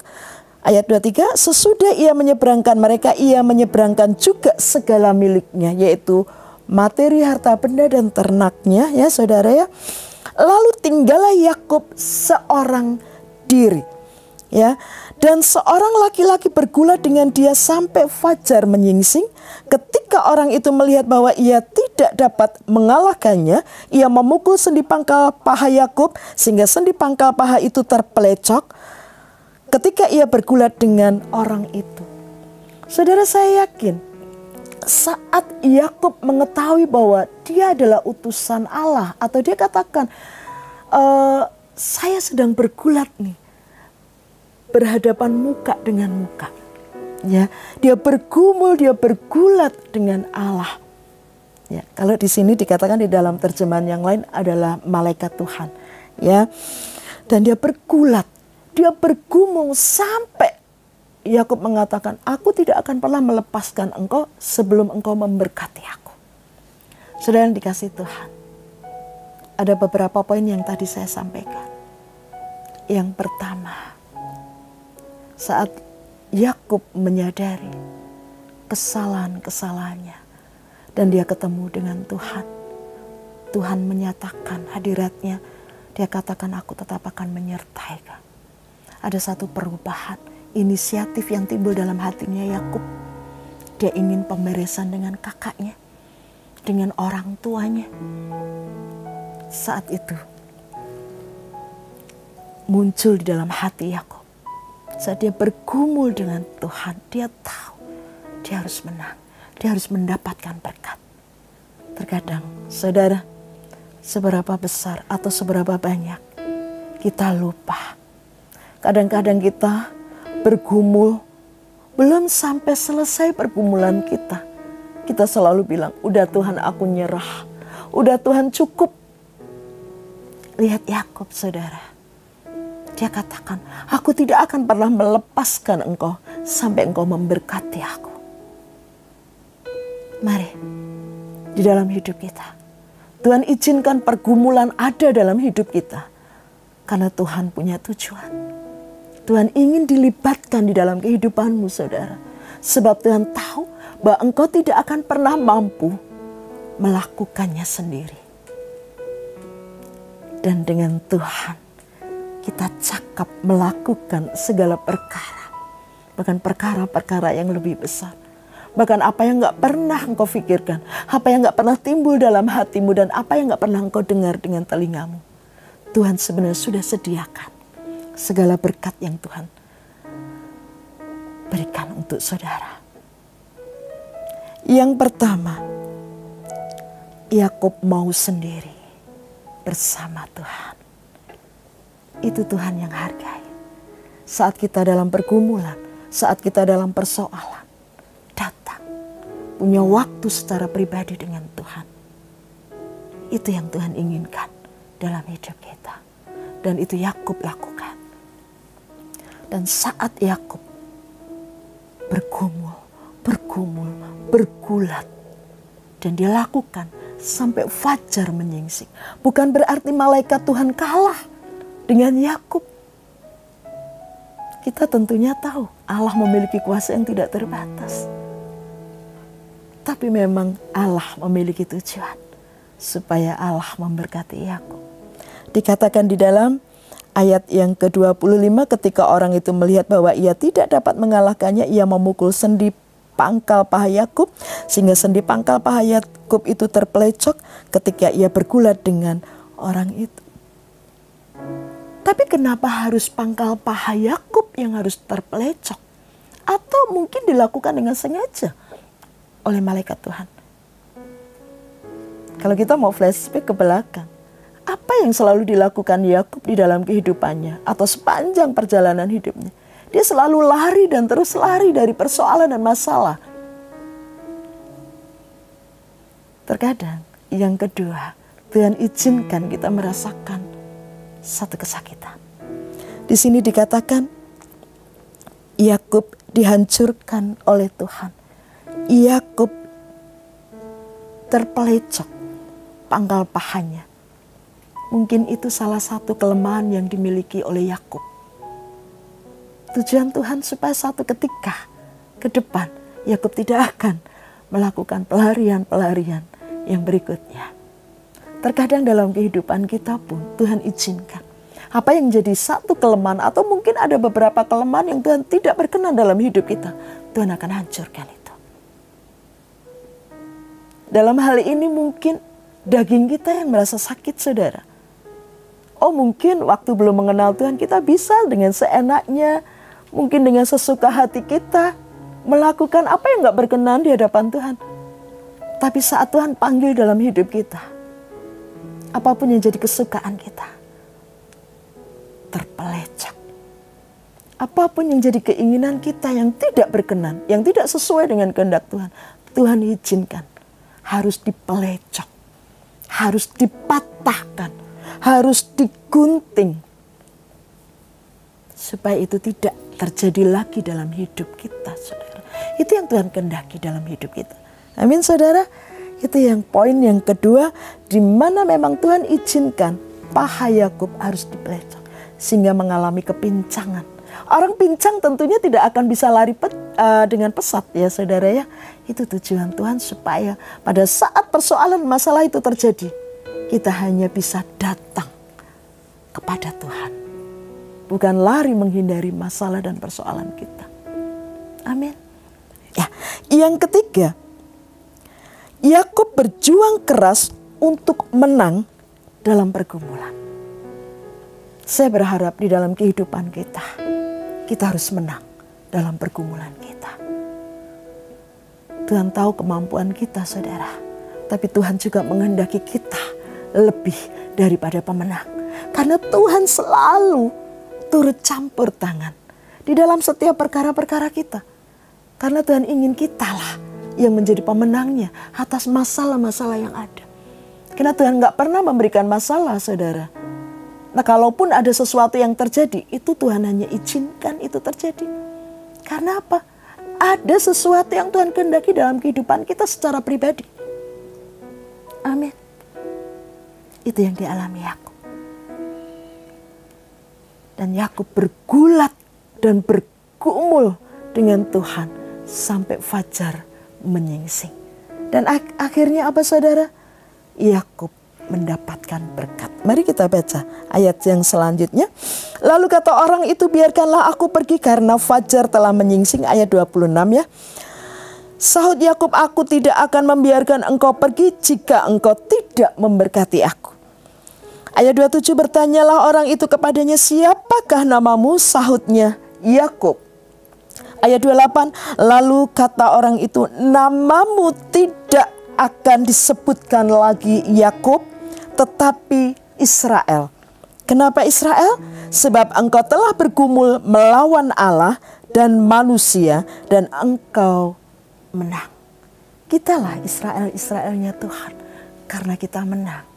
Ayat 23, sesudah ia menyeberangkan mereka, ia menyeberangkan juga segala miliknya, yaitu materi, harta benda dan ternaknya ya saudara ya. Lalu tinggallah Yakub seorang diri ya. Dan seorang laki-laki bergulat dengan dia sampai fajar menyingsing. Ketika orang itu melihat bahwa ia tidak dapat mengalahkannya, ia memukul sendi pangkal paha Yakub sehingga sendi pangkal paha itu terpelecok. Ketika ia bergulat dengan orang itu. Saudara, saya yakin saat Yakub mengetahui bahwa dia adalah utusan Allah, atau dia katakan, saya sedang bergulat nih, berhadapan muka dengan muka. Ya, dia bergumul, dia bergulat dengan Allah. Ya, kalau di sini dikatakan di dalam terjemahan yang lain adalah malaikat Tuhan. Ya, dan dia bergulat, dia bergumul sampai Yakub mengatakan, aku tidak akan pernah melepaskan engkau sebelum engkau memberkati aku. Saudara yang dikasihi Tuhan, ada beberapa poin yang tadi saya sampaikan. Yang pertama, saat Yakub menyadari kesalahan-kesalahannya dan dia ketemu dengan Tuhan, Tuhan menyatakan hadiratnya, dia katakan aku tetap akan menyertai kamu. Ada satu perubahan, inisiatif yang timbul dalam hatinya Yakub. Dia ingin pemberesan dengan kakaknya, dengan orang tuanya. Saat itu muncul di dalam hati Yakub. Saat dia bergumul dengan Tuhan, dia tahu dia harus menang, dia harus mendapatkan berkat. Terkadang, saudara, seberapa besar atau seberapa banyak kita lupa. Kadang-kadang kita bergumul, belum sampai selesai pergumulan kita. Kita selalu bilang, udah Tuhan aku nyerah, udah Tuhan cukup. Lihat Yakub saudara, dia katakan, aku tidak akan pernah melepaskan engkau sampai engkau memberkati aku. Mari, di dalam hidup kita, Tuhan izinkan pergumulan ada dalam hidup kita. Karena Tuhan punya tujuan. Tuhan ingin dilibatkan di dalam kehidupanmu saudara. Sebab Tuhan tahu bahwa engkau tidak akan pernah mampu melakukannya sendiri. Dan dengan Tuhan kita cakap melakukan segala perkara. Bahkan perkara-perkara yang lebih besar. Bahkan apa yang gak pernah engkau pikirkan. Apa yang gak pernah timbul dalam hatimu. Dan apa yang gak pernah engkau dengar dengan telingamu. Tuhan sebenarnya sudah sediakan segala berkat yang Tuhan berikan untuk saudara. Yang pertama, Yakub mau sendiri bersama Tuhan. Itu Tuhan yang hargai. Saat kita dalam pergumulan, saat kita dalam persoalan, datang, punya waktu secara pribadi dengan Tuhan. Itu yang Tuhan inginkan dalam hidup kita. Dan itu Yakub lakukan. Dan saat Yakub bergulat, dan dia lakukan sampai fajar menyingsing. Bukan berarti malaikat Tuhan kalah dengan Yakub. Kita tentunya tahu Allah memiliki kuasa yang tidak terbatas. Tapi memang Allah memiliki tujuan supaya Allah memberkati Yakub. Dikatakan di dalam ayat yang ke-25, ketika orang itu melihat bahwa ia tidak dapat mengalahkannya, ia memukul sendi pangkal paha Yakub sehingga sendi pangkal paha Yakub itu terpelecok ketika ia bergulat dengan orang itu. Tapi kenapa harus pangkal paha Yakub yang harus terpelecok? Atau mungkin dilakukan dengan sengaja oleh malaikat Tuhan? Kalau kita mau flashback ke belakang, apa yang selalu dilakukan Yakub di dalam kehidupannya atau sepanjang perjalanan hidupnya? Dia selalu lari dan terus lari dari persoalan dan masalah. Terkadang yang kedua, Tuhan izinkan kita merasakan satu kesakitan. Di sini dikatakan Yakub dihancurkan oleh Tuhan. Yakub terpelecok pangkal pahanya. Mungkin itu salah satu kelemahan yang dimiliki oleh Yakub. Tujuan Tuhan supaya satu ketika ke depan Yakub tidak akan melakukan pelarian-pelarian yang berikutnya. Terkadang dalam kehidupan kita pun Tuhan izinkan. Apa yang menjadi satu kelemahan atau mungkin ada beberapa kelemahan yang Tuhan tidak berkenan dalam hidup kita, Tuhan akan hancurkan itu. Dalam hal ini mungkin daging kita yang merasa sakit, saudara. Oh, mungkin waktu belum mengenal Tuhan kita bisa dengan seenaknya, mungkin dengan sesuka hati kita melakukan apa yang gak berkenan di hadapan Tuhan. Tapi saat Tuhan panggil dalam hidup kita, apapun yang jadi kesukaan kita, terpelecok. Apapun yang jadi keinginan kita yang tidak berkenan, yang tidak sesuai dengan kehendak Tuhan, Tuhan izinkan. Harus dipelecok, harus dipatahkan, harus digunting. Supaya itu tidak terjadi lagi dalam hidup kita, saudara. Itu yang Tuhan kehendaki dalam hidup kita. Amin, saudara. Itu yang poin yang kedua, di mana memang Tuhan izinkan paha Yakub harus dipelecok sehingga mengalami kepincangan. Orang pincang tentunya tidak akan bisa lari dengan pesat, ya saudara ya. Itu tujuan Tuhan supaya pada saat persoalan masalah itu terjadi, kita hanya bisa datang kepada Tuhan. Bukan lari menghindari masalah dan persoalan kita. Amin. Ya, yang ketiga, Yakub berjuang keras untuk menang dalam pergumulan. Saya berharap di dalam kehidupan kita harus menang dalam pergumulan kita. Tuhan tahu kemampuan kita, saudara. Tapi Tuhan juga menghendaki kita lebih daripada pemenang. Karena Tuhan selalu turut campur tangan di dalam setiap perkara-perkara kita. Karena Tuhan ingin kitalah yang menjadi pemenangnya atas masalah-masalah yang ada. Karena Tuhan gak pernah memberikan masalah, saudara. Nah, kalaupun ada sesuatu yang terjadi, itu Tuhan hanya izinkan itu terjadi. Karena apa? Ada sesuatu yang Tuhan kehendaki dalam kehidupan kita secara pribadi. Amin. Itu yang dialami Yakub. Dan Yakub bergulat dan bergumul dengan Tuhan sampai fajar menyingsing. Dan akhirnya apa, saudara? Yakub mendapatkan berkat. Mari kita baca ayat yang selanjutnya. Lalu kata orang itu, biarkanlah aku pergi karena fajar telah menyingsing. Ayat 26 ya. Sahut Yakub, aku tidak akan membiarkan engkau pergi jika engkau tidak memberkati aku. Ayat 27, bertanyalah orang itu kepadanya, siapakah namamu? Sahutnya, Yakub. Ayat 28, lalu kata orang itu, namamu tidak akan disebutkan lagi Yakub, tetapi Israel. Kenapa Israel? Sebab engkau telah bergumul melawan Allah dan manusia, dan engkau menang. Kitalah Israel-Israelnya Tuhan, karena kita menang.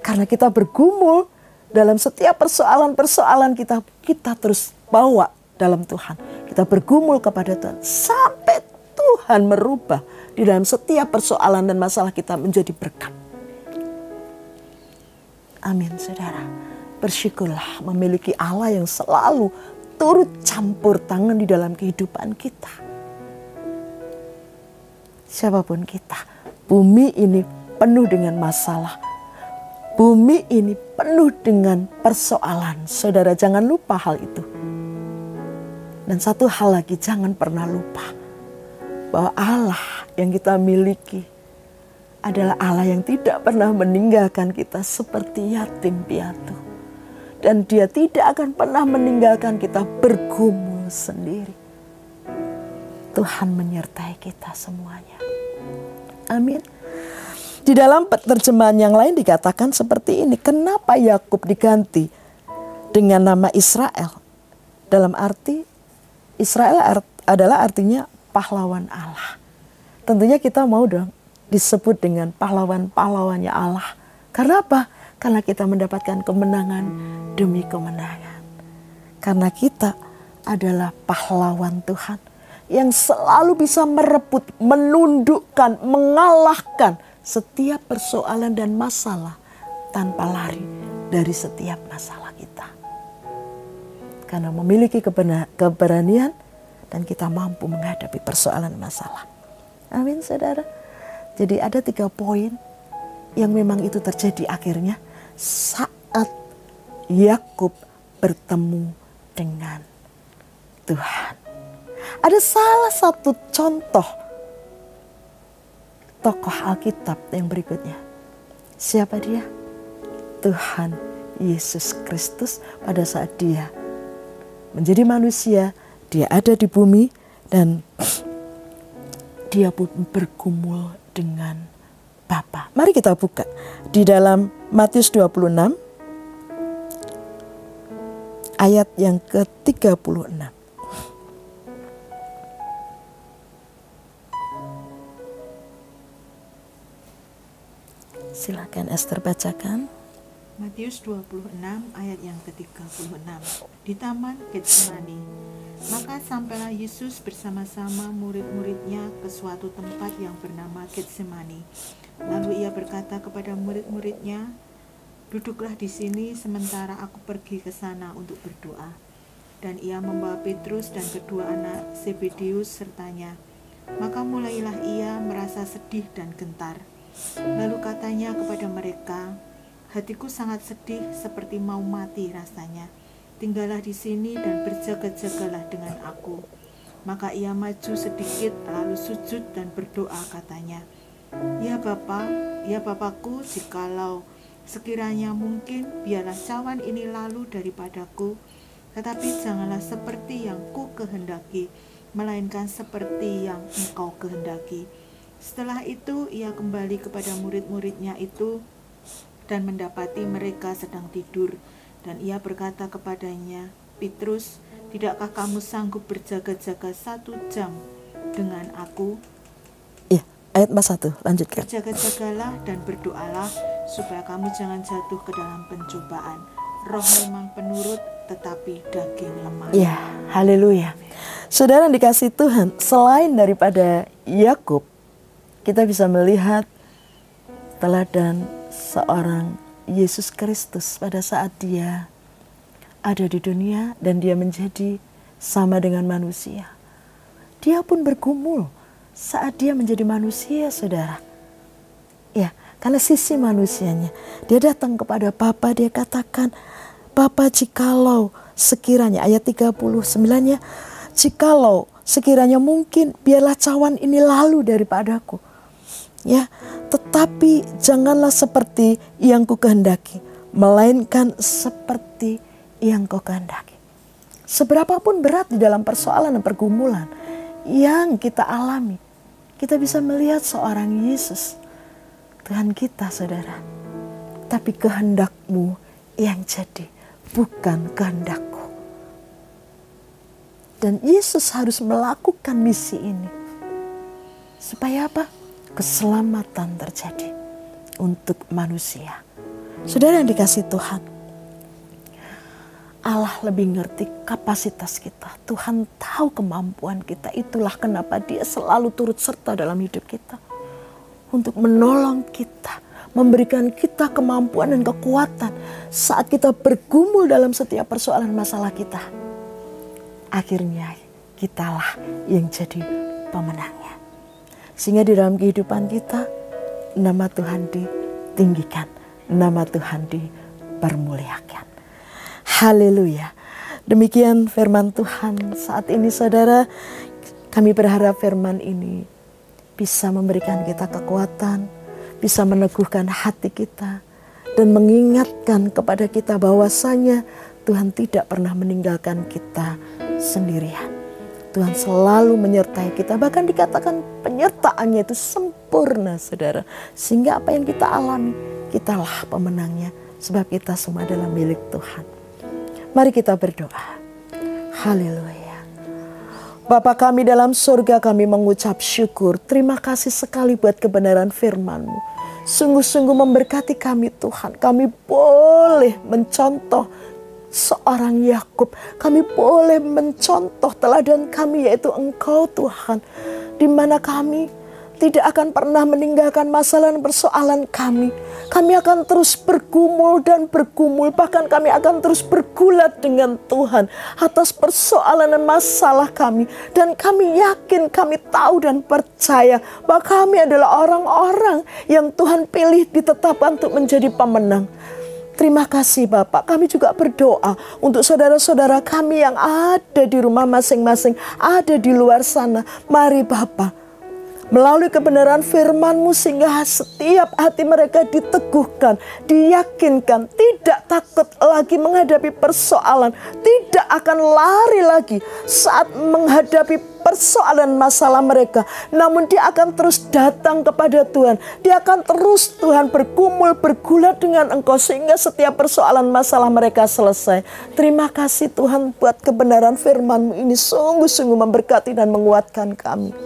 Karena kita bergumul dalam setiap persoalan-persoalan kita terus bawa dalam Tuhan. Kita bergumul kepada Tuhan sampai Tuhan merubah di dalam setiap persoalan dan masalah kita menjadi berkat. Amin, saudara. Bersyukurlah memiliki Allah yang selalu turut campur tangan di dalam kehidupan kita. Siapapun kita, bumi ini penuh dengan masalah. Bumi ini penuh dengan persoalan. Saudara, jangan lupa hal itu. Dan satu hal lagi, jangan pernah lupa bahwa Allah yang kita miliki adalah Allah yang tidak pernah meninggalkan kita seperti yatim piatu. Dan Dia tidak akan pernah meninggalkan kita bergumul sendiri. Tuhan menyertai kita semuanya. Amin. Di dalam terjemahan yang lain dikatakan seperti ini. Kenapa Yakub diganti dengan nama Israel? Dalam arti Israel adalah artinya pahlawan Allah. Tentunya kita mau dong disebut dengan pahlawan-pahlawannya Allah. Karena apa? Karena kita mendapatkan kemenangan demi kemenangan. Karena kita adalah pahlawan Tuhan yang selalu bisa merebut, menundukkan, mengalahkan setiap persoalan dan masalah tanpa lari dari setiap masalah kita. Karena memiliki keberanian dan kita mampu menghadapi persoalan masalah. Amin, saudara. Jadi ada 3 poin yang memang itu terjadi akhirnya saat Yakub bertemu dengan Tuhan. Ada salah satu contoh tokoh Alkitab yang berikutnya. Siapa dia? Tuhan Yesus Kristus pada saat Dia menjadi manusia, Dia ada di bumi dan Dia pun bergumul dengan Bapa. Mari kita buka di dalam Matius 26 ayat yang ke-36. Silakan Esther bacakan. Matius 26 ayat yang ke-36. Di Taman Getsemani, maka sampailah Yesus bersama-sama murid-muridnya ke suatu tempat yang bernama Getsemani. Lalu ia berkata kepada murid-muridnya, duduklah di sini sementara aku pergi ke sana untuk berdoa. Dan ia membawa Petrus dan kedua anak Zebedeus sertanya. Maka mulailah ia merasa sedih dan gentar. Lalu katanya kepada mereka, hatiku sangat sedih seperti mau mati rasanya. Tinggallah di sini dan berjaga-jagalah dengan aku. Maka ia maju sedikit lalu sujud dan berdoa katanya, Ya Bapa, ya Bapakku, jikalau sekiranya mungkin biarlah cawan ini lalu daripadaku, tetapi janganlah seperti yang ku kehendaki, melainkan seperti yang Engkau kehendaki. Setelah itu ia kembali kepada murid-muridnya itu dan mendapati mereka sedang tidur. Dan ia berkata kepadanya, Petrus, tidakkah kamu sanggup berjaga-jaga 1 jam dengan aku? Iya, ayat 41, lanjutkan. Berjaga-jagalah dan berdoalah supaya kamu jangan jatuh ke dalam pencobaan. Roh memang penurut, tetapi daging lemah. Ya, haleluya. Saudara yang dikasih Tuhan, selain daripada Yakub, kita bisa melihat teladan seorang Yesus Kristus pada saat Dia ada di dunia dan Dia menjadi sama dengan manusia. Dia pun bergumul saat Dia menjadi manusia, saudara. Ya, karena sisi manusianya. Dia datang kepada Bapa, Dia katakan, Bapa, jikalau sekiranya, ayat 39-nya, jikalau sekiranya mungkin biarlah cawan ini lalu daripadaku. Ya, tetapi janganlah seperti yang ku kehendaki, melainkan seperti yang kau kehendaki. Seberapapun berat di dalam persoalan dan pergumulan yang kita alami, kita bisa melihat seorang Yesus, Tuhan kita, saudara. Tapi kehendak-Mu yang jadi, bukan kehendak-Ku. Dan Yesus harus melakukan misi ini. Supaya apa? Keselamatan terjadi untuk manusia. Saudara yang dikasihi Tuhan, Allah lebih ngerti kapasitas kita. Tuhan tahu kemampuan kita. Itulah kenapa Dia selalu turut serta dalam hidup kita. Untuk menolong kita, memberikan kita kemampuan dan kekuatan saat kita bergumul dalam setiap persoalan masalah kita. Akhirnya kitalah yang jadi pemenangnya. Sehingga di dalam kehidupan kita, nama Tuhan ditinggikan, nama Tuhan dipermuliakan. Haleluya. Demikian firman Tuhan saat ini, saudara. Kami berharap firman ini bisa memberikan kita kekuatan, bisa meneguhkan hati kita, dan mengingatkan kepada kita bahwasanya Tuhan tidak pernah meninggalkan kita sendirian. Tuhan selalu menyertai kita, bahkan dikatakan penyertaannya itu sempurna, saudara. Sehingga apa yang kita alami, kitalah pemenangnya, sebab kita semua adalah milik Tuhan. Mari kita berdoa. Haleluya. Bapa kami dalam surga, kami mengucap syukur. Terima kasih sekali buat kebenaran firman-Mu. Sungguh-sungguh memberkati kami Tuhan. Kami boleh mencontoh seorang Yakub. Kami boleh mencontoh teladan kami, yaitu Engkau Tuhan. Di mana kami tidak akan pernah meninggalkan masalah dan persoalan kami. Kami akan terus bergumul dan bergumul. Bahkan kami akan terus bergulat dengan Tuhan atas persoalan dan masalah kami. Dan kami yakin, kami tahu dan percaya bahwa kami adalah orang-orang yang Tuhan pilih, ditetapkan untuk menjadi pemenang. Terima kasih Bapak. Kami juga berdoa untuk saudara-saudara kami yang ada di rumah masing-masing, ada di luar sana. Mari Bapak, melalui kebenaran firman-Mu sehingga setiap hati mereka diteguhkan, diyakinkan, tidak takut lagi menghadapi persoalan, tidak akan lari lagi saat menghadapi persoalan masalah mereka. Namun dia akan terus datang kepada Tuhan. Dia akan terus Tuhan bergumul, bergulat dengan Engkau sehingga setiap persoalan masalah mereka selesai. Terima kasih Tuhan buat kebenaran firman-Mu ini sungguh-sungguh memberkati dan menguatkan kami.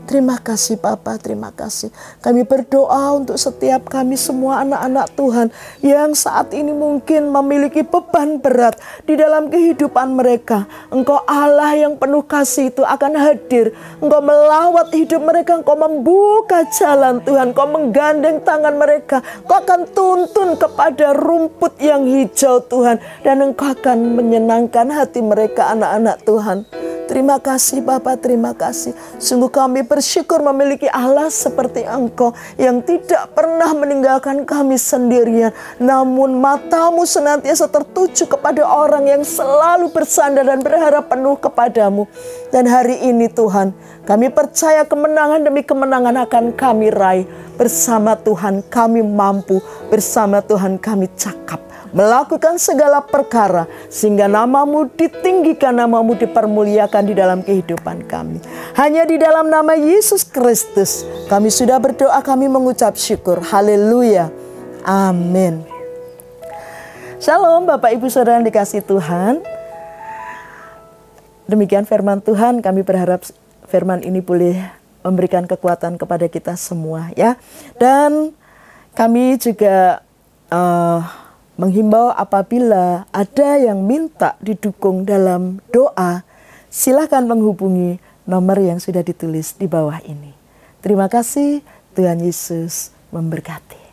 Terima kasih Bapa, terima kasih. Kami berdoa untuk setiap kami semua anak-anak Tuhan yang saat ini mungkin memiliki beban berat di dalam kehidupan mereka. Engkau Allah yang penuh kasih itu akan hadir. Engkau melawat hidup mereka, Engkau membuka jalan Tuhan. Engkau menggandeng tangan mereka. Engkau akan tuntun kepada rumput yang hijau Tuhan. Dan Engkau akan menyenangkan hati mereka anak-anak Tuhan. Terima kasih Bapak, terima kasih. Sungguh kami bersyukur memiliki Allah seperti Engkau yang tidak pernah meninggalkan kami sendirian. Namun mata-Mu senantiasa tertuju kepada orang yang selalu bersandar dan berharap penuh kepadamu. Dan hari ini Tuhan, kami percaya kemenangan demi kemenangan akan kami raih. Bersama Tuhan kami mampu, bersama Tuhan kami cakap melakukan segala perkara sehingga nama-Mu ditinggikan, nama-Mu dipermuliakan di dalam kehidupan kami. Hanya di dalam nama Yesus Kristus kami sudah berdoa, kami mengucap syukur. Haleluya. Amin. Shalom Bapak Ibu Saudara yang dikasihi Tuhan. Demikian firman Tuhan, kami berharap firman ini boleh memberikan kekuatan kepada kita semua ya. Dan kami juga menghimbau apabila ada yang minta didukung dalam doa, silakan menghubungi nomor yang sudah ditulis di bawah ini. Terima kasih, Tuhan Yesus memberkati.